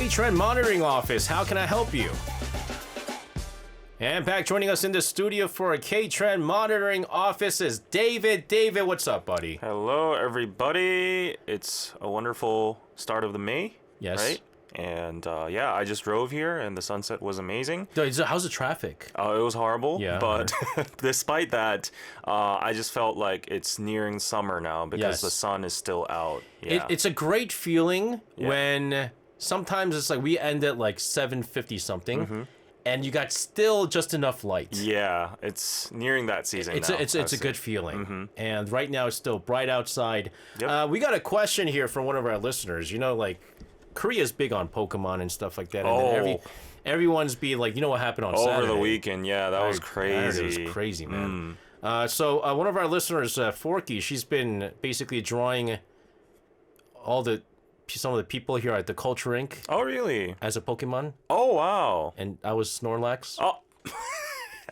K-Trend Monitoring Office. How can I help you? And back joining us in the studio for a K-Trend Monitoring Office is David. David, what's up, buddy? Hello, everybody. It's a wonderful start of the May. Yes. Right? And yeah, I just drove here and the sunset was amazing. How's the traffic? It was horrible. Yeah. But despite that, I just felt like it's nearing summer now because the sun is still out. Yeah. It's a great feeling when sometimes it's like we end at like 7:50 something. And you got still just enough light. Yeah, it's nearing that season now. It's a good feeling. And right now it's still bright outside. Yep. We got a question here from one of our listeners. You know, like, Korea's big on Pokemon and stuff like that. And then everyone's being like, you know what happened on Saturday? Over the weekend, yeah, that was crazy. It was crazy, man. So one of our listeners, Forky, she's been basically drawing some of the people here at the Kulture Inc. Oh, really? As a Pokemon. Oh, wow. And I was Snorlax. Oh,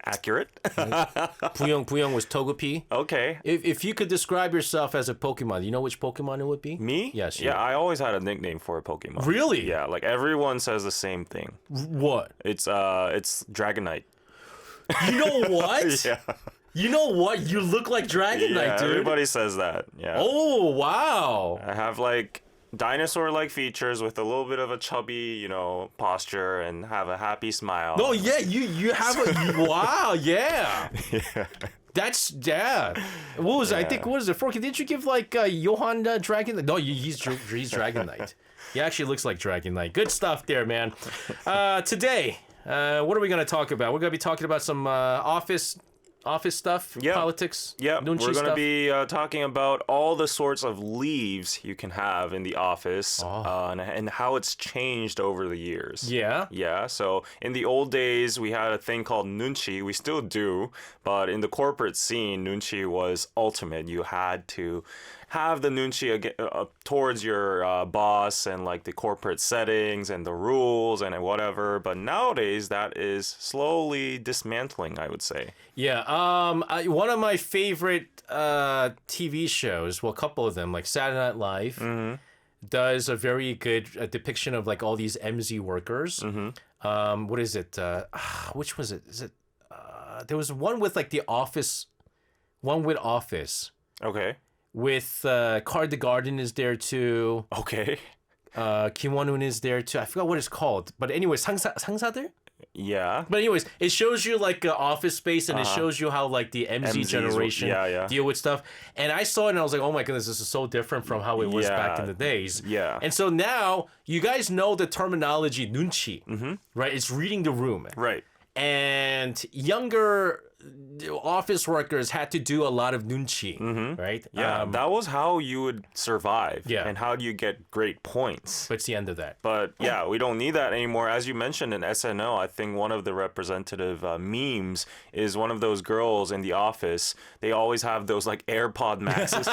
accurate. Buyong was Togepi. Okay. If you could describe yourself as a Pokemon, you know which Pokemon it would be? Me? Yes. Yeah, I always had a nickname for a Pokemon. Really? Yeah, like everyone says the same thing. What? It's Dragonite. You know what? Yeah. You know what? You look like Dragonite, dude. Everybody says that. Yeah. Oh, wow. I have like dinosaur-like features with a little bit of a chubby, posture and have a happy smile. No, yeah, you have a wow, yeah. That's What was it? I think what is it? Forky, did you give like Johan Dragon? No, he's Dragon Knight. He actually looks like Dragon Knight. Good stuff there, man. Today, what are we gonna talk about? We're gonna be talking about some office stuff, politics. Yeah, we're going to be talking about all the sorts of leaves you can have in the office and how it's changed over the years. Yeah. Yeah, so in the old days, we had a thing called nunchi. We still do, but in the corporate scene, nunchi was ultimate. You had to have the nunchi towards your boss and like the corporate settings and the rules and whatever. But nowadays, that is slowly dismantling, I would say. Yeah. One of my favorite TV shows, well, a couple of them, like Saturday Night Live, does a very good depiction of like all these MZ workers. What is it? Which was it? Is it? There was one with like the Office. One with Office. Okay. With Card the Garden is there too. Okay. Kim Won-un is there too. I forgot what it's called. But anyways, 상사들? Yeah. But anyways, it shows you like Office Space and it shows you how like the MZ generation deal with stuff. And I saw it and I was like, oh my goodness, this is so different from how it was back in the days. Yeah. And so now you guys know the terminology nunchi, right? It's reading the room. Right. And younger office workers had to do a lot of nunchi, right? Yeah, that was how you would survive. Yeah. And how do you get great points? But it's the end of that. But yeah, we don't need that anymore. As you mentioned in SNL, I think one of the representative memes is one of those girls in the office. They always have those like AirPod Maxes,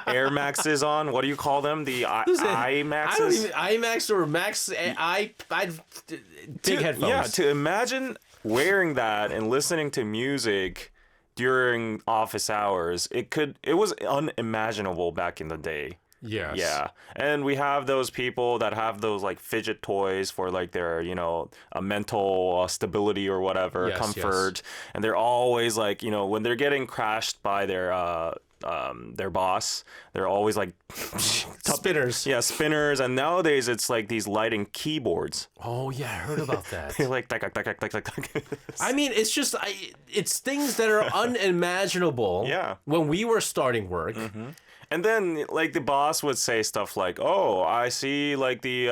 Air Maxes on. What do you call them? The I Maxes? I don't even, IMAX or Max, big headphones. Yeah, to imagine wearing that and listening to music during office hours, it was unimaginable back in the day. Yes. Yeah. And we have those people that have those like fidget toys for like their, a mental stability or whatever, comfort. And they're always like, when they're getting crashed by their boss, they're always like spinners. Yeah, spinners. And nowadays it's like these lighting keyboards. Oh yeah, I heard about that. They're like tak, tak, tak, tak, tak, tak. I mean, it's just it's things that are unimaginable. Yeah. When we were starting work. And then, like, the boss would say stuff like, "Oh, I see, like, the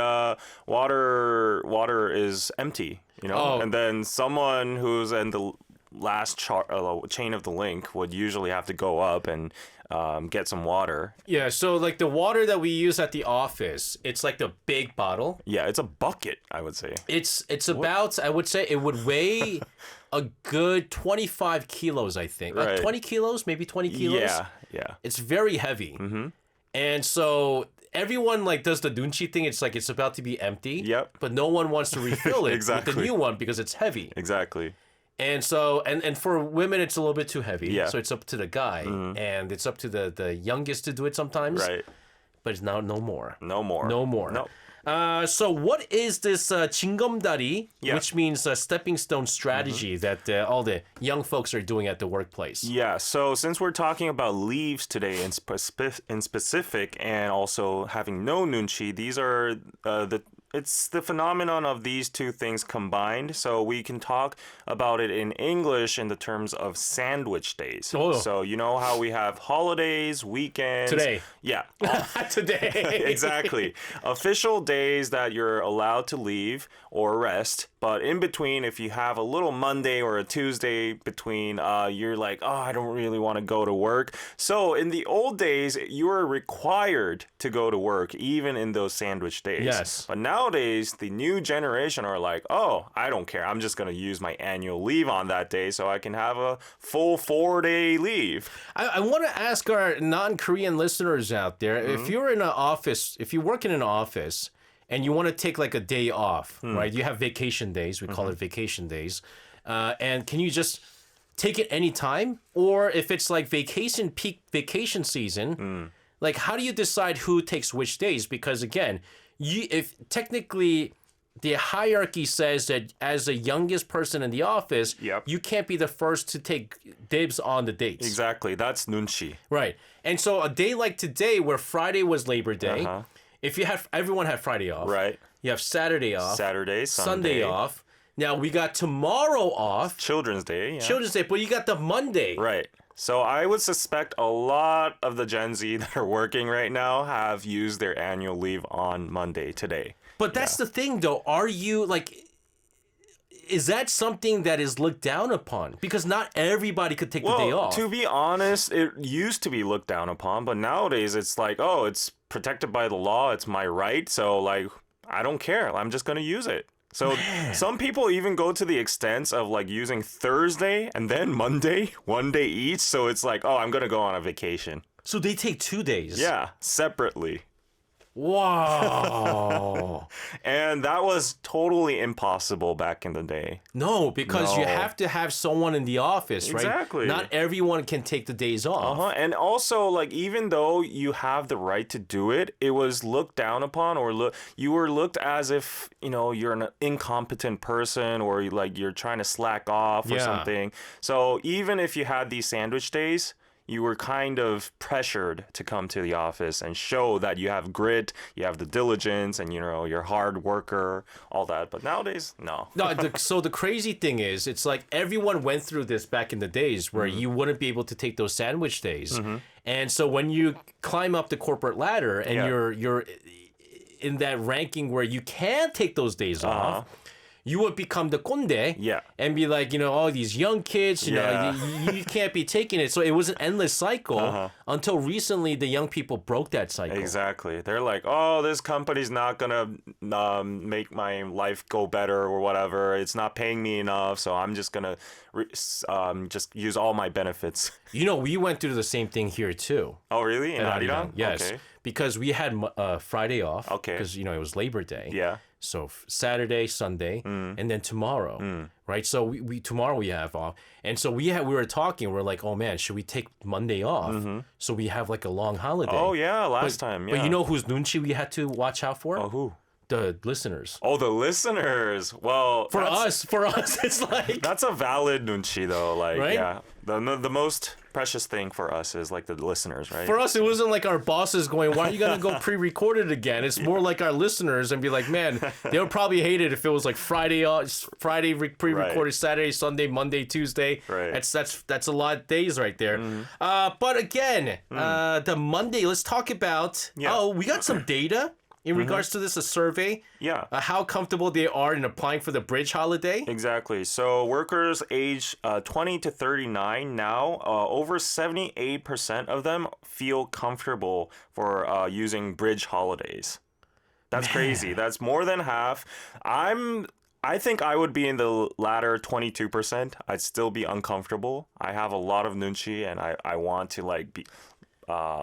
water is empty," And then someone who's in the last chain of the link would usually have to go up and get some water. Yeah, so, like, the water that we use at the office, it's like the big bottle. Yeah, it's a bucket, I would say. It's about, I would say, it would weigh a good 25 kilos, I think. Right. 20 kilos, maybe 20 kilos. Yeah. It's very heavy. And so everyone like does the nunchi thing. It's like it's about to be empty. Yep. But no one wants to refill it Exactly. with the new one because it's heavy. Exactly. And so, and for women, it's a little bit too heavy. Yeah. So it's up to the guy. And it's up to the youngest to do it sometimes. Right. But it's now no more. No more. No more. No. So what is this 징검다리, Yeah. which means stepping stone strategy that all the young folks are doing at the workplace? Yeah, so since we're talking about leaves today in specific and also having no nunchi, these are it's the phenomenon of these two things combined. So we can talk about it in English in the terms of sandwich days. Oh. So you know how we have holidays, weekends. Today. Yeah. Today. Exactly. Official days that you're allowed to leave or rest. But in between, if you have a little Monday or a Tuesday between, you're like, oh, I don't really want to go to work. So in the old days, you were required to go to work, even in those sandwich days. Yes. But nowadays, the new generation are like, oh, I don't care. I'm just going to use my annual leave on that day so I can have a full 4-day leave. I want to ask our non-Korean listeners out there, if you're in an office, if you work in an office and you want to take like a day off, right? You have vacation days. We call it vacation days. And can you just take it anytime? Or if it's like peak vacation season, like how do you decide who takes which days? Because again, if technically the hierarchy says that as the youngest person in the office, Yep. you can't be the first to take dibs on the dates. Exactly. That's nunchi. Right. And so a day like today where Friday was Labor Day, if you have everyone had Friday off. Right. You have Saturday off. Saturday, Sunday off. Now we got tomorrow off. Children's Day. Yeah. Children's Day, but you got the Monday. Right. So I would suspect a lot of the Gen Z that are working right now have used their annual leave on Monday today. But that's the thing though. Are you like is that something that is looked down upon? Because not everybody could take the day off. To be honest, it used to be looked down upon, but nowadays it's like, oh, it's protected by the law. It's my right. So like, I don't care. I'm just going to use it. So some people even go to the extent of like using Thursday and then Monday, 1 day each. So it's like, oh, I'm going to go on a vacation. So they take 2 days. Yeah, separately. Wow. And that was totally impossible back in the day. No, because you No. have to have someone in the office, right? Exactly. Not everyone can take the days off. And also, like, even though you have the right to do it, it was looked down upon, or you were looked as if, you know, you're an incompetent person, or like you're trying to slack off or Yeah. something. So even if you had these sandwich days, you were kind of pressured to come to the office and show that you have grit, you have the diligence, and, you know, you're a hard worker, all that. But nowadays, no. No, so the crazy thing is, it's like everyone went through this back in the days where you wouldn't be able to take those sandwich days. And so when you climb up the corporate ladder and Yeah. you're in that ranking where you can take those days off, you would become the konde Yeah. and be like, you know, all these young kids, you know, you can't be taking it. So it was an endless cycle until recently the young people broke that cycle. Exactly. They're like, oh, this company's not going to make my life go better or whatever. It's not paying me enough. So I'm just going to just use all my benefits. You know, we went through the same thing here too. Oh, really? In At ARIRANG? Yes. Okay. Because we had Friday off. Okay. Because, you know, it was Labor Day. Yeah. So Saturday, Sunday, and then tomorrow, right? So we tomorrow we have off, and so we were talking. We're like, oh man, should we take Monday off so we have like a long holiday? Oh, yeah. Last time. Yeah. But you know whose nunchi we had to watch out for? Oh, who? The listeners. Oh, the listeners. Well, For us, it's like that's a valid nunchi though. Like, Right? yeah, the most precious thing for us is like the listeners, right? for us, it wasn't like our bosses going, "Why are you gonna go pre-recorded again?" It's more like our listeners and be like, "Man, they would probably hate it if it was like Friday pre-recorded, Right. Saturday, Sunday, Monday, Tuesday." Right. That's a lot of days right there. But again, the Monday. Let's talk about. Yeah. Oh, we got some data in regards to this. A survey. Yeah. How comfortable they are in applying for the bridge holiday. Exactly. So workers age 20 to 39 now, over 78% of them feel comfortable for using bridge holidays. That's crazy. That's more than half. I think I would be in the latter 22%. I'd still be uncomfortable. I have a lot of nunchi and I want to like be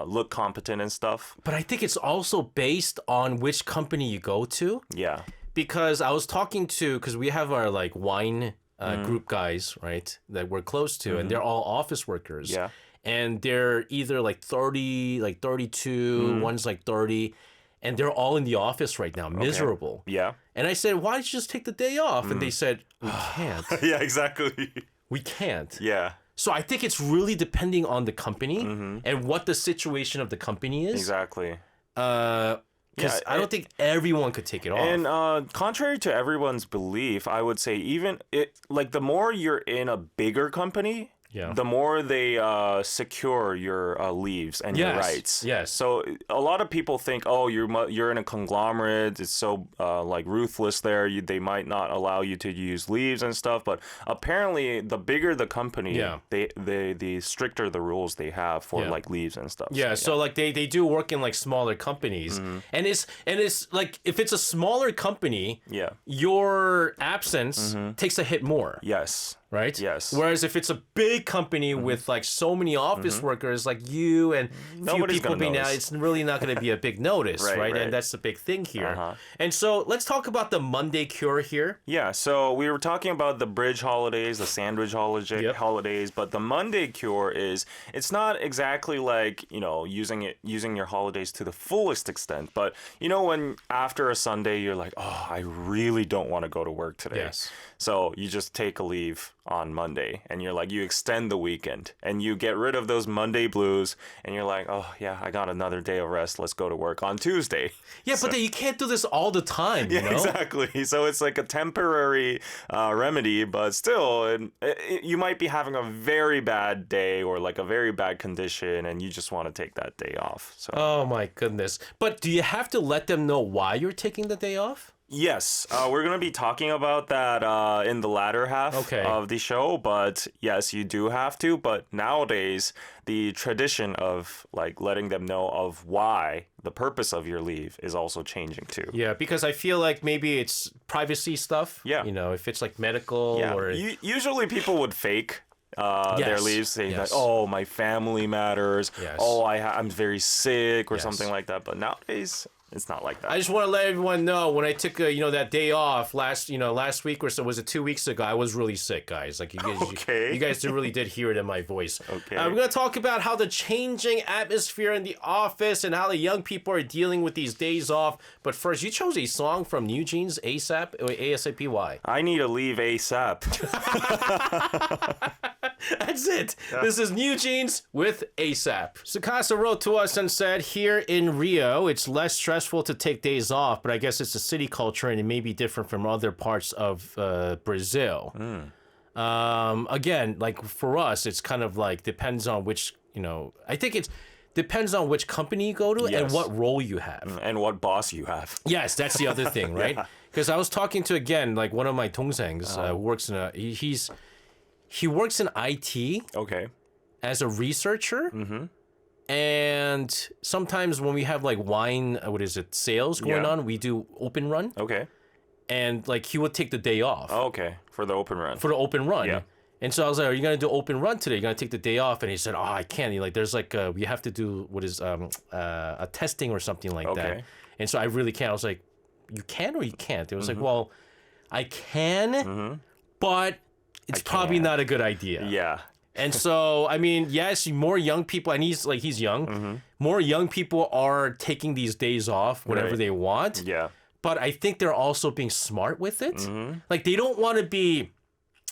look competent and stuff. But I think it's also based on which company you go to. Yeah. Because I was talking to, because we have our like wine group guys, right, that we're close to, and they're all office workers. Yeah. And they're either like 30, like 32, one's like 30. and they're all in the office right now, miserable. Yeah. And I said, why don't you just take the day off? And they said, we can't. Yeah, exactly. We can't. Yeah. So I think it's really depending on the company and what the situation of the company is. Exactly. Because I don't think everyone could take it off. And contrary to everyone's belief, I would say even the more you're in a bigger company, the more they secure your leaves and your rights. Yes. So a lot of people think, oh, you're in a conglomerate. It's so ruthless there. They might not allow you to use leaves and stuff. But apparently, the bigger the company, the stricter the rules they have for leaves and stuff. Yeah. So they do work in smaller companies, and it's like if it's a smaller company, your absence takes a hit more. Yes. Right? Yes. Whereas if it's a big company with so many office workers like you and few people being out, it's really not going to be a big notice, right? And that's the big thing here. And so let's talk about the Monday cure here. Yeah. So we were talking about the bridge holidays, the sandwich holidays, but the Monday cure is it's not exactly using your holidays to the fullest extent, but when after a Sunday you're like, oh, I really don't want to go to work today. Yes. So you just take a leave on Monday and you extend the weekend and you get rid of those Monday blues and you're like, oh yeah, I got another day of rest. Let's go to work on Tuesday. Yeah, but then you can't do this all the time, you know? Exactly. So it's like a temporary remedy, but still you might be having a very bad day or a very bad condition and you just want to take that day off. So. Oh my goodness. But do you have to let them know why you're taking the day off? Yes, we're going to be talking about that in the latter half of the show, but yes, you do have to. But nowadays, the tradition of letting them know of why the purpose of your leave is also changing too. Yeah, because I feel like maybe it's privacy stuff. Yeah. If it's medical or... Usually people would fake their leaves saying that, oh, my family matters. Yes. Oh, I'm very sick or something like that. But nowadays... it's not like that. I just want to let everyone know when I took that day off last week or so, was it 2 weeks ago? I was really sick, guys. You guys really did hear it in my voice. Okay. We're gonna talk about how the changing atmosphere in the office and how the young people are dealing with these days off. But first, you chose a song from New Jeans, ASAP, or ASAPY. I need to leave ASAP. That's it. Yeah. This is New Jeans with ASAP. Sukasa wrote to us and said, here in Rio, it's less stressful to take days off, but I guess it's a city culture and it may be different from other parts of Brazil. Again, for us, it's kind of depends on which, I think it depends on which company you go to and what role you have. And what boss you have. Yes, that's the other thing, right? Because I was talking to, again, one of my dongsengs who works in he works in IT. Okay. As a researcher. Mm-hmm. And sometimes when we have wine, sales going on, we do open run. Okay. And he would take the day off. Oh, okay. For the open run. For the open run. Yeah. And so I was like, are you going to do open run today? You're going to take the day off? And he said, oh, I can't. There's we have to do a testing or something like that. And so I really can't. I was like, you can or you can't? It was well, I can, but it's probably not a good idea. Yeah. And so, I mean, yes, more young people, and he's young, more young people are taking these days off whenever they want. Yeah. But I think they're also being smart with it. They don't want to be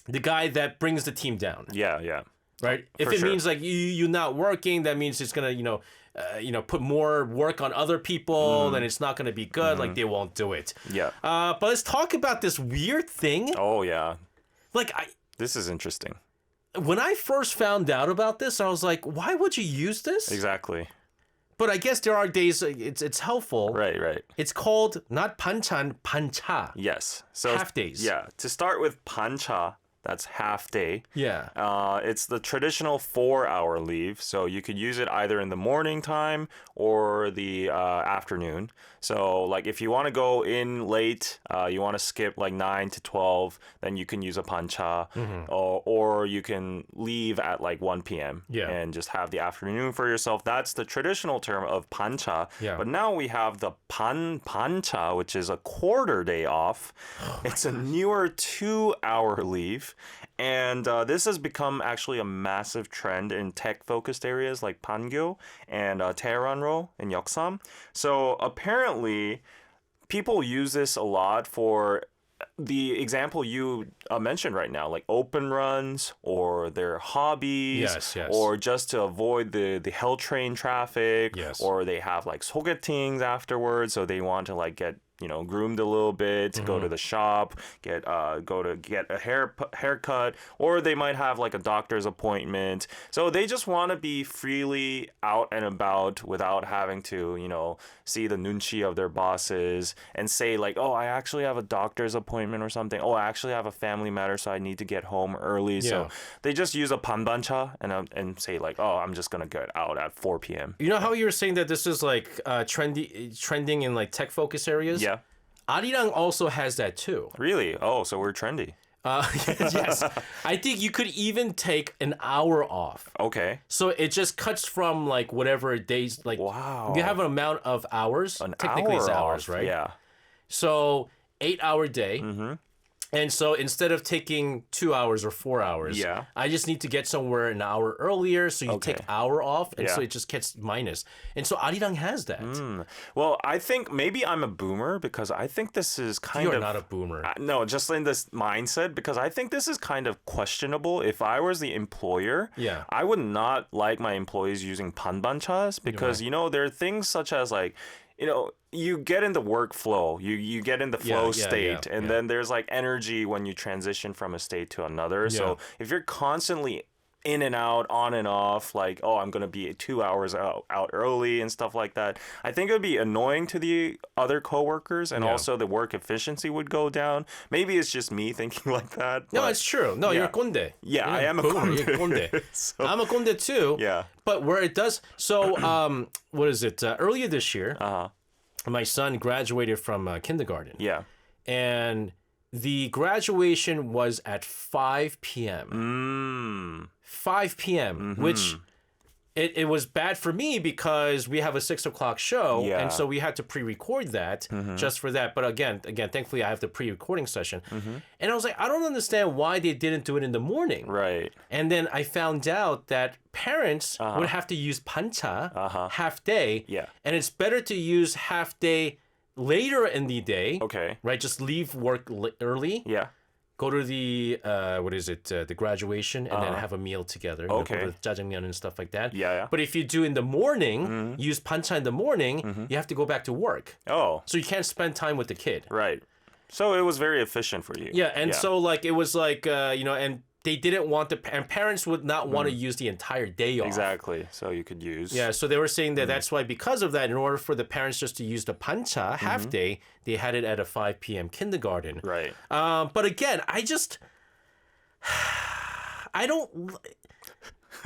the guy that brings the team down. Yeah, yeah. Right? If it means you not working, that means it's going to, put more work on other people, then it's not going to be good. They won't do it. Yeah. But let's talk about this weird thing. Oh, yeah. This is interesting. When I first found out about this, I was like, why would you use this? Exactly. But I guess there are days it's helpful. Right, right. It's called not panchan, pancha. Yes. So half days. Yeah. To start with pancha, that's half day. Yeah. It's the traditional 4-hour leave. So you could use it either in the morning time or the afternoon. So if you want to go in late, you want to skip 9 to 12, then you can use a pancha. Or you can leave at 1 p.m. And just have the afternoon for yourself. That's the traditional term of pancha. Yeah. But now we have the pancha, which is a quarter day off. It's a newer 2-hour leave. life. And this has become actually a massive trend in tech-focused areas like Pangyo and Tehranro in Yeoksam. So apparently, people use this a lot for the example you mentioned right now, like open runs or their hobbies, Yes. or just to avoid the hell train traffic, Yes. or they have like sogetings afterwards, so they want to like get groomed a little bit, to go to the shop, get a haircut, or they might have like a doctor's appointment. So they just want to be freely out and about without having to, see the nunchi of their bosses and say like, oh, I actually have a doctor's appointment or something. Oh, I actually have a family matter, so I need to get home early. Yeah. So they just use a panbancha and say like, oh, I'm just gonna get out at 4 p.m. You know how you were saying that this is like trending in like tech focus areas? Yeah. ARIRANG also has that too. Really? Oh, so we're trendy. Yes. I think you could even take an hour off. Okay. So it just cuts from like whatever days, like Wow. you have an amount of hours. Technically it's hours, off, right? Yeah. So 8-hour day. Mm-hmm. And so instead of taking 2 hours or 4 hours, Yeah. I just need to get somewhere an hour earlier. So you take Okay. hour off, and so Yeah. it just gets minus. And so ARIRANG has that. Well, I think maybe I'm a boomer because I think this is kind You are of not a boomer. no, just in this mindset because I think this is kind of questionable. If I was the employer, Yeah. I would not like my employees using panbanchas because there are things such as like you get in the workflow, you get in the flow state, and then there's like energy when you transition from a state to another. So if you're constantly in and out, on and off, like, oh, I'm going to be 2 hours out early and stuff like that, I think it would be annoying to the other coworkers, and also the work efficiency would go down. Maybe it's just me thinking like that. No, but- it's true. No, you're a konde. Yeah, You're I am a boomer. You're a konde. konde. So- I'm a konde too. Yeah. But where it does, so what is it? Earlier this year, Uh-huh. my son graduated from kindergarten. Yeah. And the graduation was at 5 p.m. 5 p.m., which it was bad for me because we have a 6 o'clock show. Yeah. And so we had to pre-record that just for that. But again, thankfully I have the pre-recording session. And I was like, I don't understand why they didn't do it in the morning. Right. And then I found out that parents would have to use pancha half day. Yeah. And it's better to use half day later in the day. Okay. Right? Just leave work early. Yeah. Go to the the graduation, and then have a meal together. Okay. Go to jjajangmyeon and stuff like that. Yeah. But if you do in the morning, use pancha in the morning, you have to go back to work. Oh, So you can't spend time with the kid. right. So it was very efficient for you. Yeah, and so like it was like and they didn't want and parents would not want to use the entire day off. Exactly. So you could use. Yeah, so they were saying that that's why, because of that, in order for the parents just to use the pancha half day, they had it at a 5 p.m. kindergarten. Right. But again, I don't.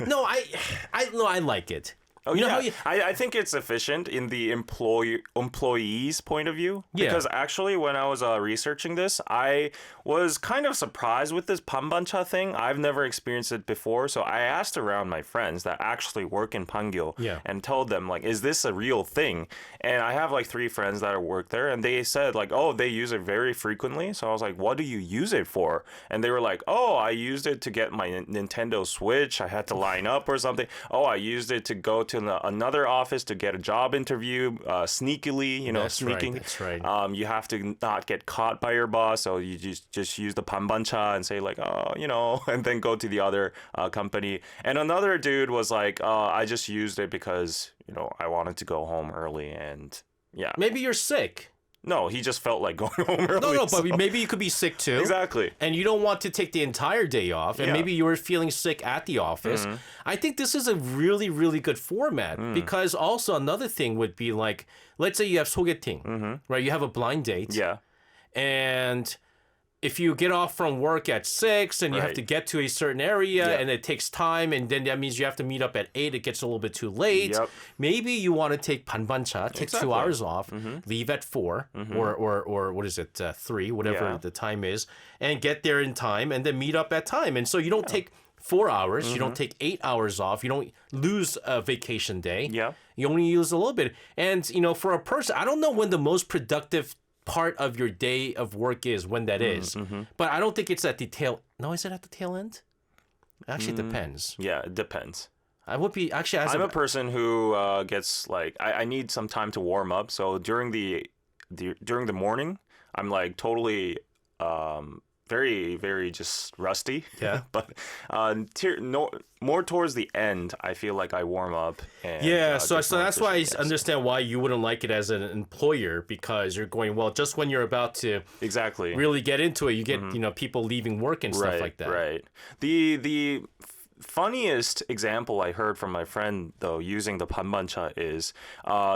No, I like it. Oh, you know yeah. how you, I think it's efficient in the employee's point of view. Yeah. Because actually, when I was researching this, I was kind of surprised with this panbancha thing. I've never experienced it before. So I asked around my friends that actually work in Pangyo and told them, like, is this a real thing? And I have like 3 friends that work there, and they said like, oh, they use it very frequently. So I was like, what do you use it for? And they were like, oh, I used it to get my Nintendo Switch. I had to line up or something. Oh, I used it to go to another office to get a job interview sneakily, sneaking. That's right. You have to not get caught by your boss, so you just use the panbancha and say like, oh, and then go to the other company. And another dude was like, I just used it because I wanted to go home early, and yeah. maybe you're sick. No, he just felt like going home early. No, so- but maybe you could be sick too. Exactly. And you don't want to take the entire day off, and Yeah. maybe you were feeling sick at the office. I think this is a really, really good format because also another thing would be like, let's say you have sogeting, right? You have a blind date. Yeah. And if you get off from work at 6 and you have Right. to get to a certain area Yeah. and it takes time, and then that means you have to meet up at 8, it gets a little bit too late. Yep. Maybe you want to take panbancha, take 2 Exactly. hours off, leave at 4 or what is it, 3, whatever Yeah. the time is, and get there in time and then meet up at time. And so you don't take 4 hours, you don't take 8 hours off, you don't lose a vacation day. Yeah. You only use a little bit. And, for a person, I don't know when the most productive part of your day of work is when that is. But I don't think it's at the tail. No, is it at the tail end? Actually, it depends. Yeah, it depends. I would be actually. I'm a person who gets like I need some time to warm up. So during the morning, I'm like totally very, very just rusty. Yeah. But more towards the end, I feel like I warm up. And, yeah, so that's why I yes. understand why you wouldn't like it as an employer, because you're going, well, just when you're about to exactly really get into it, you get people leaving work and stuff like that. Right. The funniest example I heard from my friend, though, using the 반반차 is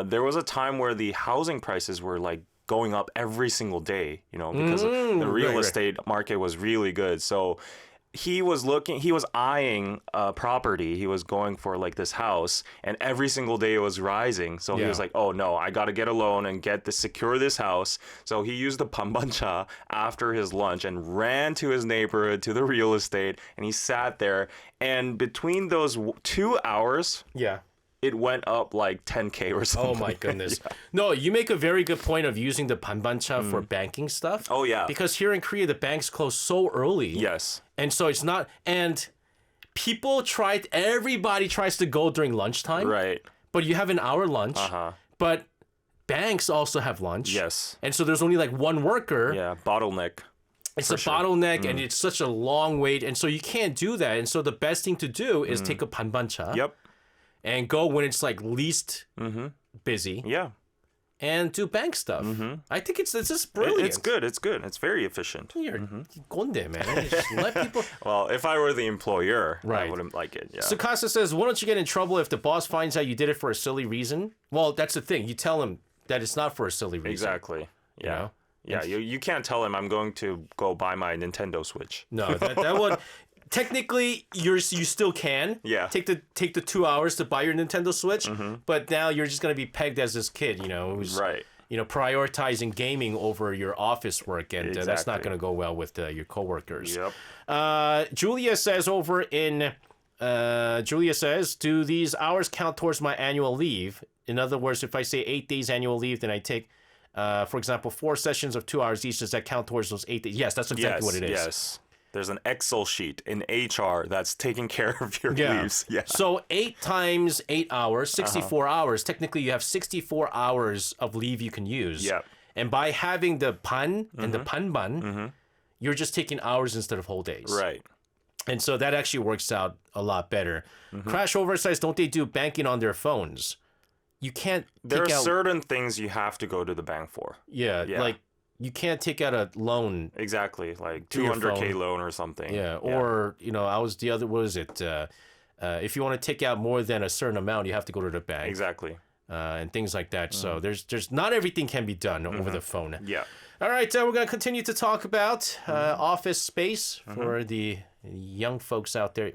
there was a time where the housing prices were like going up every single day, because the real estate market was really good. So he was eyeing a property. He was going for like this house, and every single day it was rising. So he was like, oh no, I got to get a loan and secure this house. So he used the 반반차 after his lunch and ran to his neighborhood, to the real estate, and he sat there. And between those 2 hours, it went up like 10K or something. Oh my goodness. No, you make a very good point of using the 반반차 for banking stuff. Oh yeah. Because here in Korea, the banks close so early. Yes. And so it's not, and everybody tries to go during lunchtime. Right. But you have an hour lunch. But banks also have lunch. Yes. And so there's only like one worker. Yeah, bottleneck. It's a bottleneck, and it's such a long wait. And so you can't do that. And so the best thing to do is take a 반반차. Yep. And go when it's like least busy. Yeah. And do bank stuff. I think it's just brilliant. It's good. It's very efficient. You're 꼰대, man. Just let people. Well, if I were the employer, Right. I wouldn't like it. Yeah. Sukasa says, why don't you get in trouble if the boss finds out you did it for a silly reason? Well, that's the thing. You tell him that it's not for a silly reason. Exactly. Yeah. You know? Yeah. You can't tell him I'm going to go buy my Nintendo Switch. No, that would. Technically, you still can. Yeah. Take the 2 hours to buy your Nintendo Switch, but now you're just gonna be pegged as this kid, who's Right. Prioritizing gaming over your office work, and that's not gonna go well with your coworkers. Yep. Julia says do these hours count towards my annual leave? In other words, if I say 8 days annual leave, then I take, for example, 4 sessions of 2 hours each. Does that count towards those 8 days? Yes, that's exactly what it is. Yes. There's an Excel sheet in HR that's taking care of your leaves. Yeah. So 8 times 8 hours, 64 hours. Technically, you have 64 hours of leave you can use. Yeah. And by having the 반 and the 반반, you're just taking hours instead of whole days. Right. And so that actually works out a lot better. Crash Over says, don't they do banking on their phones? You can't There are take out... certain things you have to go to the bank for. Yeah, like you can't take out a loan. Exactly, like to your 200K phone. loan or something. Yeah, or what is it? If you want to take out more than a certain amount, you have to go to the bank. Exactly. And things like that. So there's not everything can be done over the phone. Yeah. All right, we're going to continue to talk about office space for the young folks out there.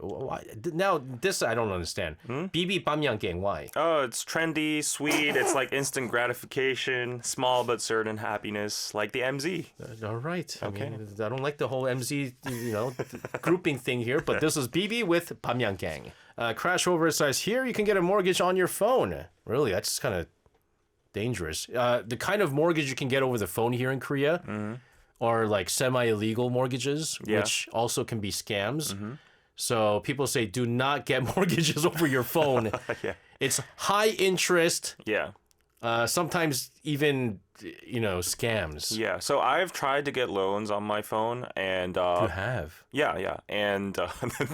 Now, this I don't understand. BB 밤양갱, why? Oh, it's trendy, sweet. It's like instant gratification, small but certain happiness, like the MZ. All right. Okay. I don't like the whole MZ, grouping thing here, but this is BB with 밤양갱. Crash Over says, here you can get a mortgage on your phone. Really, that's kind of dangerous. The kind of mortgage you can get over the phone here in Korea are like semi-illegal mortgages, which also can be scams. So people say, do not get mortgages over your phone. It's high interest. Yeah. Sometimes even, scams. Yeah. So I've tried to get loans on my phone, and You have. Yeah, and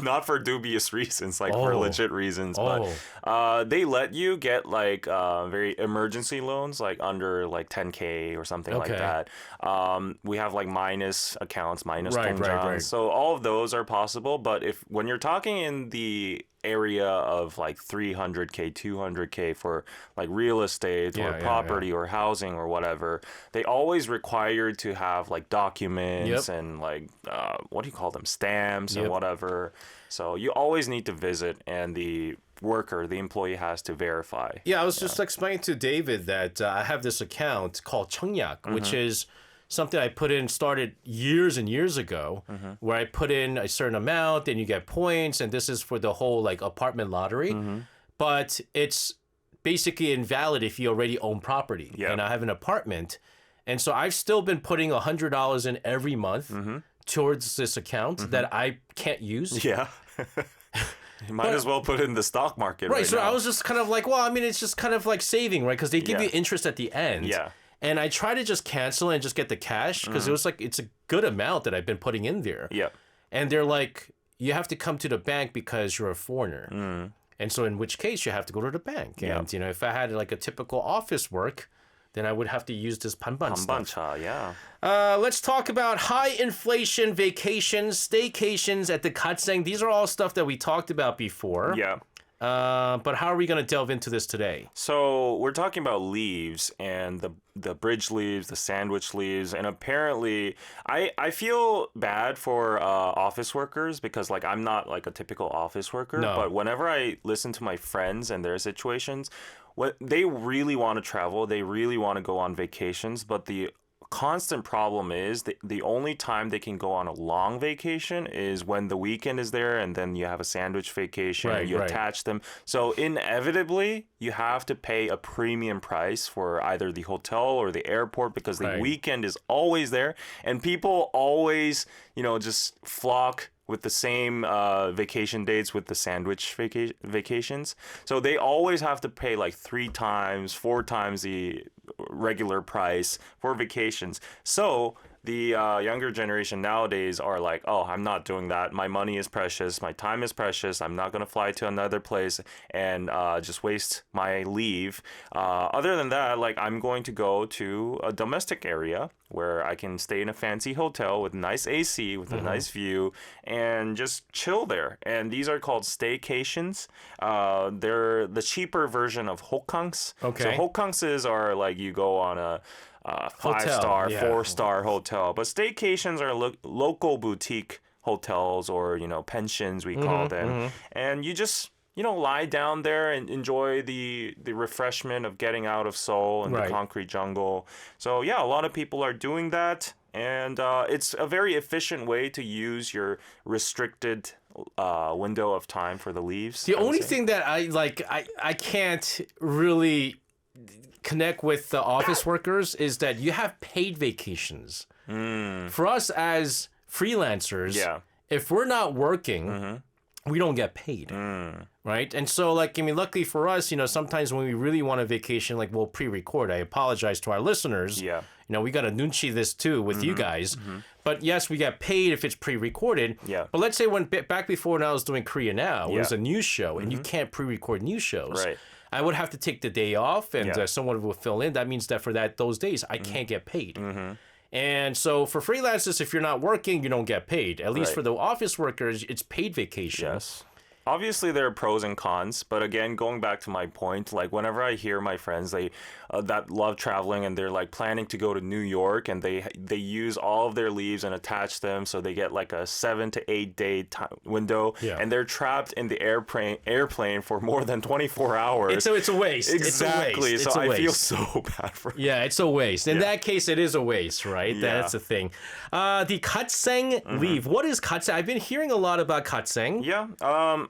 not for dubious reasons, like for legit reasons, but they let you get like very emergency loans, like under like 10K or something like that. We have like minus accounts, minus 통장. So all of those are possible, but when you're talking in the area of like 300K, 200K for like real estate or property or housing or whatever, they always require you to have like documents and like what do you call them, stamps and whatever. So you always need to visit, and the employee has to verify. Yeah, I was just explaining to David that I have this account called 청약, which is something I started years and years ago, where I put in a certain amount and you get points, and this is for the whole like apartment lottery. But it's basically invalid if you already own property. And I have an apartment, And so I've still been putting $100 in every month towards this account that I can't use. Yeah. You might as well put it in the stock market right So now. I was just kind of like, well, I mean, it's just kind of like saving, right? Because they give you interest at the end. Yeah. And I try to just cancel and just get the cash because it was like, it's a good amount that I've been putting in there. Yeah. And they're like, you have to come to the bank because you're a foreigner. And so in which case you have to go to the bank. And, you know, if I had like a typical office work, then I would have to use this 반반 stuff. 반반차, yeah. Let's talk about high inflation vacations, staycations at the 가tseng. These are all stuff that we talked about before. Yeah. But how are we going to delve into this today? So we're talking about leaves and the bridge leaves, the sandwich leaves, and apparently I feel bad for office workers because like I'm not like a typical office worker, but whenever I listen to my friends and their situations, what they really want to travel, they really want to go on vacations, but the constant problem is the only time they can go on a long vacation is when the weekend is there and then you have a sandwich vacation and you attach them. So inevitably, you have to pay a premium price for either the hotel or the airport because the weekend is always there and people always, you know, just flock with the same vacation dates with the sandwich vacations. So they always have to pay like 3 times, 4 times the regular price for vacations. So the younger generation nowadays are like, oh, I'm not doing that. My money is precious. My time is precious. I'm not going to fly to another place and just waste my leave. Other than that, like I'm going to go to a domestic area where I can stay in a fancy hotel with nice AC, with a nice view, and just chill there. And these are called staycations. They're the cheaper version of hokangs. Okay. So hokangses are like you go on a 5-star, 4-star hotel. But staycations are local boutique hotels or, you know, pensions we call them. And you just, you know, lie down there and enjoy the refreshment of getting out of Seoul and the concrete jungle. So, yeah, a lot of people are doing that. And it's a very efficient way to use your restricted window of time for the leaves. The only thing that I can't really connect with the office workers is that you have paid vacations. For us as freelancers, if we're not working, we don't get paid, right? And so, like, I mean, luckily for us, you know, sometimes when we really want a vacation, like, we'll pre-record. I apologize to our listeners. Yeah. You know, we got to nunchi this too with you guys. But yes, we get paid if it's pre-recorded. Yeah. But let's say back before when I was doing Korea Now, it was a news show, and you can't pre-record news shows. Right. I would have to take the day off, and someone will fill in. That means that for those days, I can't get paid. And so for freelancers, if you're not working, you don't get paid. At least for the office workers, it's paid vacation. Yes. Obviously, there are pros and cons, but again, going back to my point, like whenever I hear my friends that love traveling and they're like planning to go to New York and they use all of their leaves and attach them so they get like a 7 to 8 day window and they're trapped in the airplane for more than 24 hours. It's a waste. Exactly. It's a waste. So I feel so bad for you. Yeah, it's a waste. In that case, it is a waste, right? That's the thing. The 가tseng leave. What is 가tseng? I've been hearing a lot about 가tseng. Yeah.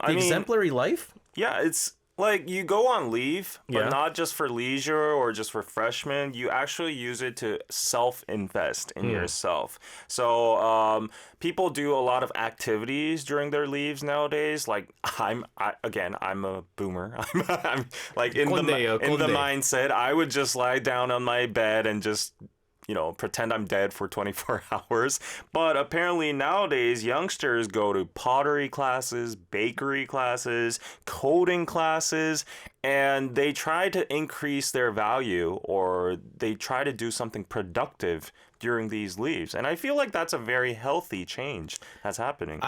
The exemplary life? Yeah, it's like you go on leave, but not just for leisure or just for freshmen. You actually use it to self-invest in yourself. So people do a lot of activities during their leaves nowadays. Like I'm a boomer. I'm like in the mindset. I would just lie down on my bed and just, you know, pretend I'm dead for 24 hours. But apparently nowadays, youngsters go to pottery classes, bakery classes, coding classes, and they try to increase their value or they try to do something productive during these leaves. And I feel like that's a very healthy change that's happening.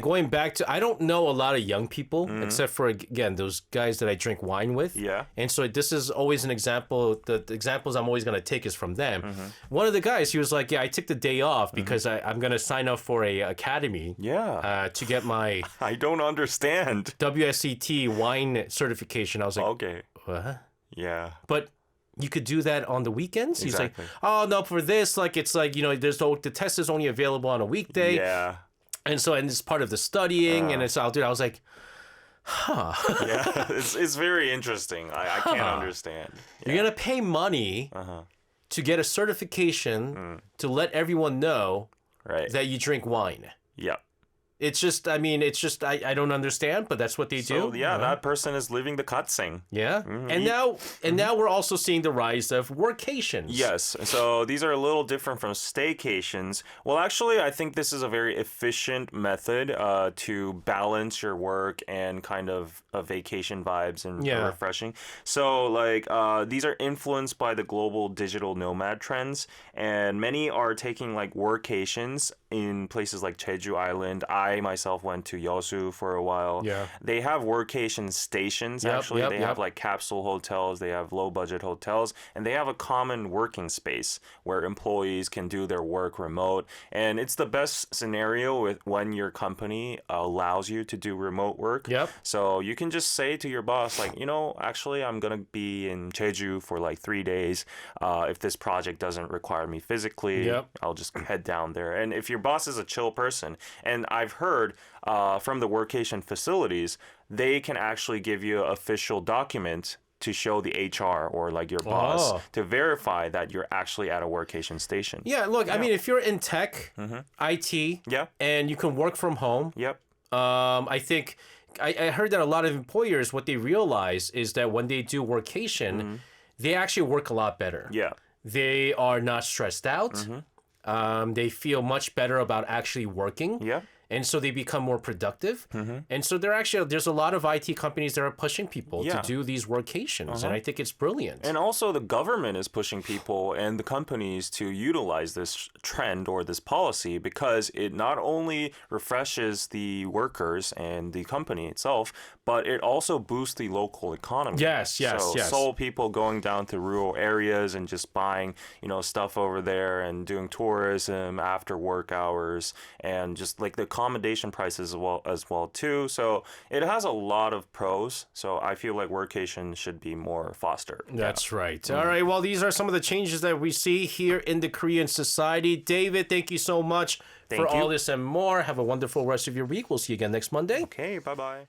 Going back to, I don't know a lot of young people, except for, again, those guys that I drink wine with. Yeah. And so this is always an example. The examples I'm always going to take is from them. One of the guys, he was like, I took the day off because I'm going to sign up for a academy. Yeah. To get my... I don't understand. WSET wine certification. I was like, okay. What? Yeah. But you could do that on the weekends? Exactly. He's like, oh, no, for this, like, it's like, you know, the test is only available on a weekday. Yeah. And it's part of the studying, and I was like, huh. Yeah, it's very interesting. I can't understand. Yeah. You're going to pay money to get a certification to let everyone know Right. that you drink wine. Yep. It's just, I don't understand, but that's what they So do. yeah, that person is living the cutscene. Yeah. And now we're also seeing the rise of workations. Yes. So these are a little different from staycations. Well, actually, I think this is a very efficient method to balance your work and kind of vacation vibes and refreshing. So like these are influenced by the global digital nomad trends, and many are taking like workations in places like Jeju Island. I myself went to Yeosu for a while. Yeah. They have workation stations, actually. They have like capsule hotels, they have low budget hotels, and they have a common working space where employees can do their work remote. And it's the best scenario when your company allows you to do remote work. Yep. So you can just say to your boss, like, actually, I'm going to be in Jeju for like 3 days. If this project doesn't require me physically, I'll just head down there. And if your boss is a chill person, and I've heard from the workation facilities, they can actually give you an official document to show the HR or like your boss to verify that you're actually at a workation station. Yeah, look, I mean, if you're in tech, IT, and you can work from home, I think I heard that a lot of employers, what they realize is that when they do workation, they actually work a lot better. Yeah. They are not stressed out. They feel much better about actually working. Yeah. And so they become more productive. And so there's a lot of IT companies that are pushing people to do these workations. And I think it's brilliant. And also the government is pushing people and the companies to utilize this trend or this policy because it not only refreshes the workers and the company itself, but it also boosts the local economy. Yes. So people going down to rural areas and just buying, stuff over there and doing tourism after work hours and just like the accommodation prices as well too. So it has a lot of pros. So I feel like workation should be more fostered. That's right. All right. Well, these are some of the changes that we see here in the Korean society. David, thank you so much for all this and more. Have a wonderful rest of your week. We'll see you again next Monday. Okay, bye-bye.